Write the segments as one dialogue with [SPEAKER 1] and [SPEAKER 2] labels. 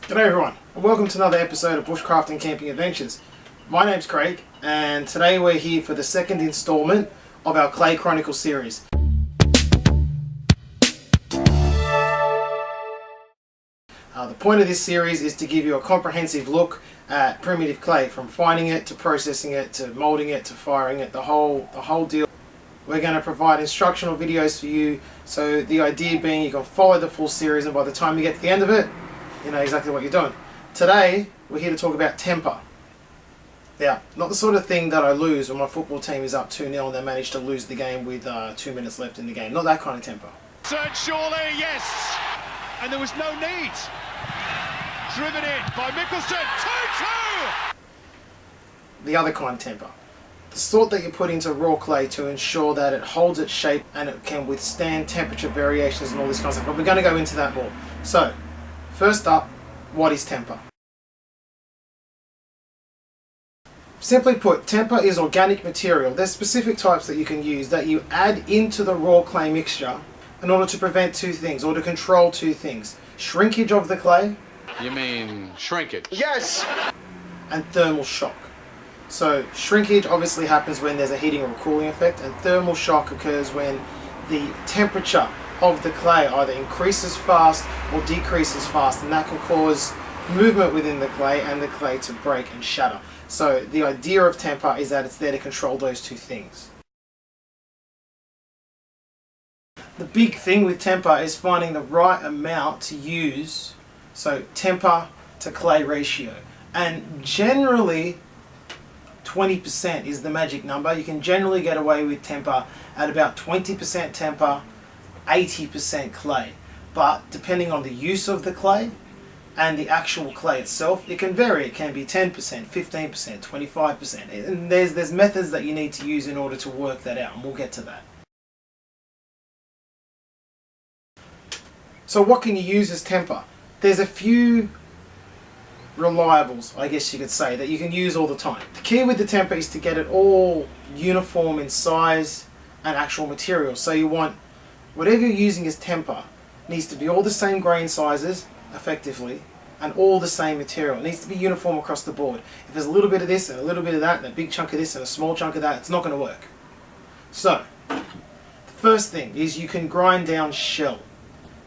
[SPEAKER 1] G'day everyone, and welcome to another episode of Bushcraft and Camping Adventures. My name's Craig, and today we're here for the second instalment of our Clay Chronicles series. The point of this series is to give you a comprehensive look at primitive clay, from finding it to processing it to moulding it to firing it, the whole deal. We're going to provide instructional videos for you, so the idea being you can follow the full series, and by the time you get to the end of it, you know exactly what you're doing. Today, we're here to talk about temper. Now, not the sort of thing that I lose when my football team is up 2-0 and they manage to lose the game with 2 minutes left in the game. Not that kind of temper.
[SPEAKER 2] Third surely, yes! And there was no need. Driven in by Mickelson, 2-2!
[SPEAKER 1] The other kind of temper. The sort that you put into raw clay to ensure that it holds its shape and it can withstand temperature variations and all this kind of stuff. But we're going to go into that more. So, first up, what is temper? Simply put, temper is organic material. There's specific types that you can use that you add into the raw clay mixture in order to prevent two things, or to control two things. Shrinkage of the clay.
[SPEAKER 3] You mean shrinkage?
[SPEAKER 2] Yes!
[SPEAKER 1] And thermal shock. So shrinkage obviously happens when there's a heating or cooling effect, and thermal shock occurs when the temperature of the clay either increases fast or decreases fast, and that can cause movement within the clay and the clay to break and shatter. So the idea of temper is that it's there to control those two things. The big thing with temper is finding the right amount to use, so temper to clay ratio. And generally 20% is the magic number. You can generally get away with temper at about 20% temper, 80% clay. But depending on the use of the clay and the actual clay itself, it can vary. It can be 10%, 15%, 25%. And there's methods that you need to use in order to work that out, and we'll get to that. So what can you use as temper? There's a few reliables, I guess you could say, that you can use all the time. The key with the temper is to get it all uniform in size and actual material. So you want whatever you're using as temper needs to be all the same grain sizes, effectively, and all the same material. It needs to be uniform across the board. If there's a little bit of this and a little bit of that and a big chunk of this and a small chunk of that, it's not going to work. So, the first thing is you can grind down shell.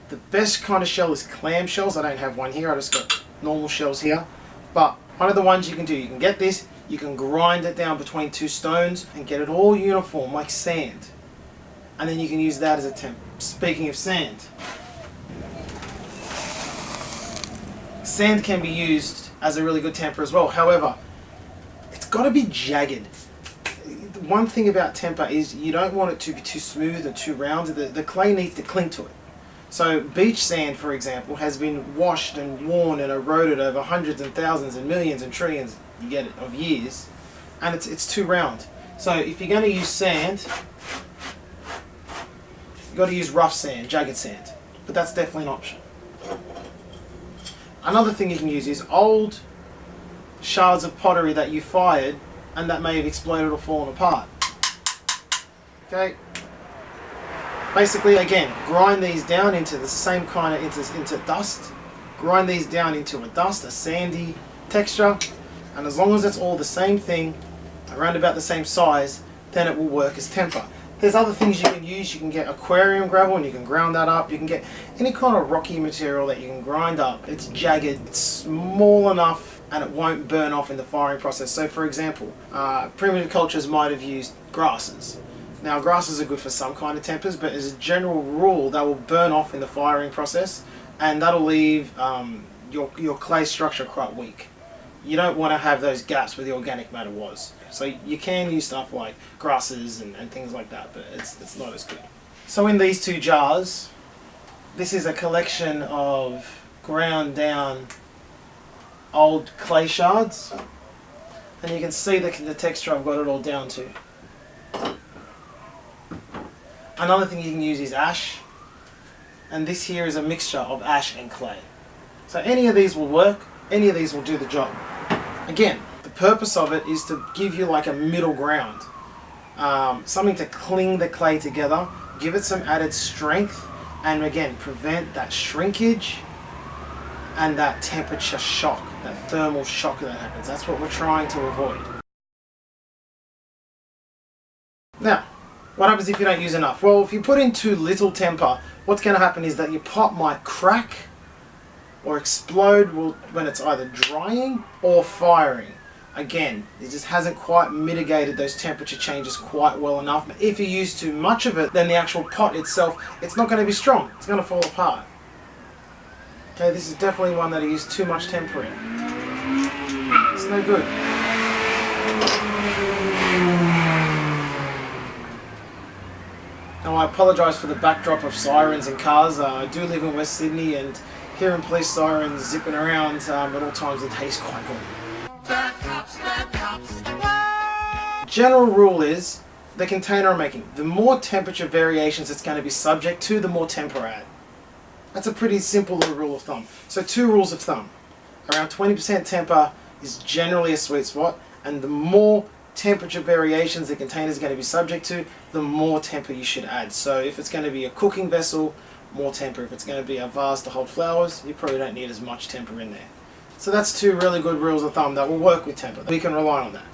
[SPEAKER 1] The best kind of shell is clam shells. I don't have one here, I just got normal shells here. But one of the ones you can do, you can get this, you can grind it down between two stones and get it all uniform like sand. And then you can use that as a temper. Speaking of sand, sand can be used as a really good temper as well. However, it's got to be jagged. One thing about temper is you don't want it to be too smooth or too rounded. The clay needs to cling to it. So beach sand, for example, has been washed and worn and eroded over hundreds and thousands and millions and trillions, you get it, of years, and it's too round. So if you're going to use sand, you've got to use rough sand, jagged sand, but that's definitely an option. Another thing you can use is old shards of pottery that you fired and that may have exploded or fallen apart. Okay. Basically, again, grind these down into the same kind of, into dust. Grind these down into a dust, a sandy texture, and as long as it's all the same thing, around about the same size, then it will work as temper. There's other things you can use. You can get aquarium gravel and you can ground that up. You can get any kind of rocky material that you can grind up. It's jagged, it's small enough, and it won't burn off in the firing process. So for example, primitive cultures might have used grasses. Now grasses are good for some kind of tempers, but as a general rule they will burn off in the firing process, and that'll leave your clay structure quite weak. You don't want to have those gaps where the organic matter was. So you can use stuff like grasses and things like that, but it's not as good. So in these two jars, this is a collection of ground down old clay shards, and you can see the texture I've got it all down to. Another thing you can use is ash, and this here is a mixture of ash and clay. So any of these will work, any of these will do the job. Again, the purpose of it is to give you like a middle ground, something to cling the clay together, give it some added strength, and again prevent that shrinkage and that temperature shock, that thermal shock that happens. That's what we're trying to avoid. Now, what happens if you don't use enough? Well, if you put in too little temper, what's going to happen is that your pot might crack or explode when it's either drying or firing. Again, it just hasn't quite mitigated those temperature changes quite well enough. If you use too much of it, then the actual pot itself, it's not going to be strong. It's going to fall apart. Okay, this is definitely one that I used too much temper in. It's no good. Now I apologise for the backdrop of sirens and cars. I do live in West Sydney, and hearing police sirens zipping around at all times of the day is quite good.
[SPEAKER 4] Bad cops, bad cops.
[SPEAKER 1] General rule is, the container I'm making, the more temperature variations it's going to be subject to, the more temper add. That's a pretty simple little rule of thumb. So 2 rules of thumb. Around 20% temper is generally a sweet spot, and the more temperature variations the container is going to be subject to, the more temper you should add. So if it's going to be a cooking vessel, more temper. If it's going to be a vase to hold flowers, you probably don't need as much temper in there. So that's 2 really good rules of thumb that will work with temper. We can rely on that.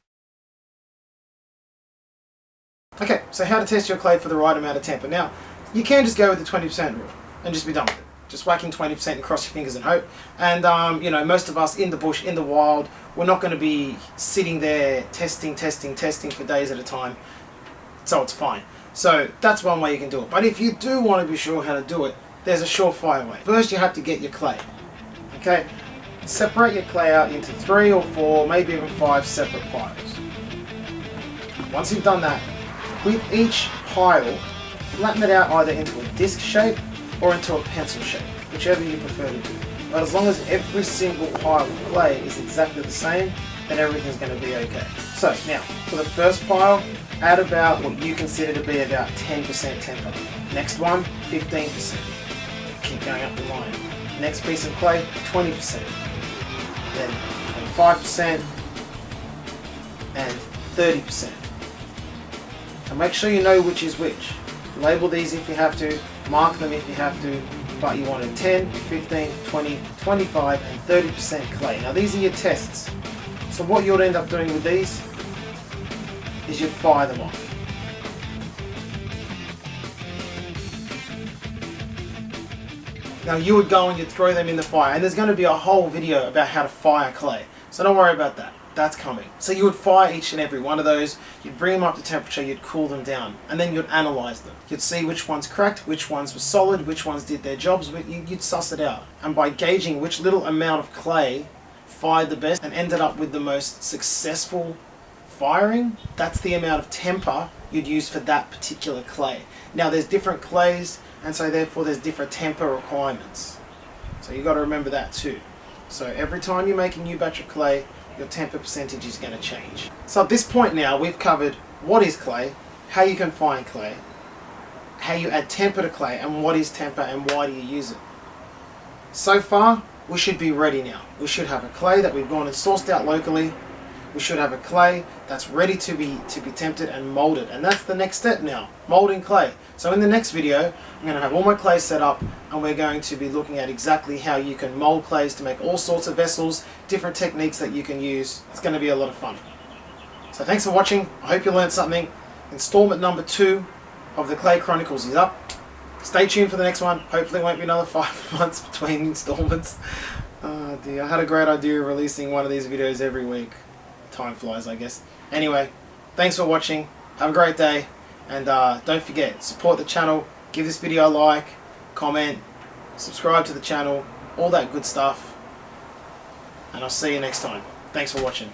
[SPEAKER 1] Okay, so how to test your clay for the right amount of temper. Now, you can just go with the 20% rule and just be done with it. Just whacking 20% and cross your fingers and hope. And you know, most of us in the bush, in the wild, we're not going to be sitting there testing for days at a time. So it's fine. So that's one way you can do it. But if you do want to be sure how to do it, there's a surefire way. First, you have to get your clay. Okay, separate your clay out into 3 or 4, maybe even 5 separate piles. Once you've done that, with each pile, flatten it out either into a disc shape or into a pencil shape, whichever you prefer to do. But as long as every single pile of clay is exactly the same, then everything's going to be okay. So now, for the first pile, add about what you consider to be about 10% temper. Next one, 15%. Keep going up the line. Next piece of clay, 20%. Then 25% and 30%. And make sure you know which is which. Label these if you have to, mark them if you have to, but you wanted 10, 15, 20, 25 and 30% clay. Now these are your tests. So what you'll end up doing with these is you'd fire them off. Now you would go and you'd throw them in the fire, and there's going to be a whole video about how to fire clay. So don't worry about that. That's coming. So you would fire each and every one of those, you'd bring them up to temperature, you'd cool them down, and then you'd analyze them. You'd see which ones cracked, which ones were solid, which ones did their jobs, you'd suss it out. And by gauging which little amount of clay fired the best and ended up with the most successful firing, that's the amount of temper you'd use for that particular clay. Now there's different clays, and so therefore there's different temper requirements. So you've got to remember that too. So every time you make a new batch of clay, your temper percentage is going to change. So at this point now, we've covered what is clay, how you can find clay, how you add temper to clay, and what is temper and why do you use it. So far, we should be ready now. We should have a clay that we've gone and sourced out locally. We should have a clay that's ready to be tempted and molded. And that's the next step now, molding clay. So in the next video, I'm going to have all my clay set up, and we're going to be looking at exactly how you can mold clays to make all sorts of vessels, different techniques that you can use. It's going to be a lot of fun. So thanks for watching. I hope you learned something. Installment number 2 of the Clay Chronicles is up. Stay tuned for the next one. Hopefully it won't be another 5 months between installments. Oh dear, I had a great idea of releasing one of these videos every week. Time flies, I guess. Anyway, thanks for watching. Have a great day. And don't forget, support the channel. Give this video a like, comment, subscribe to the channel, all that good stuff. And I'll see you next time. Thanks for watching.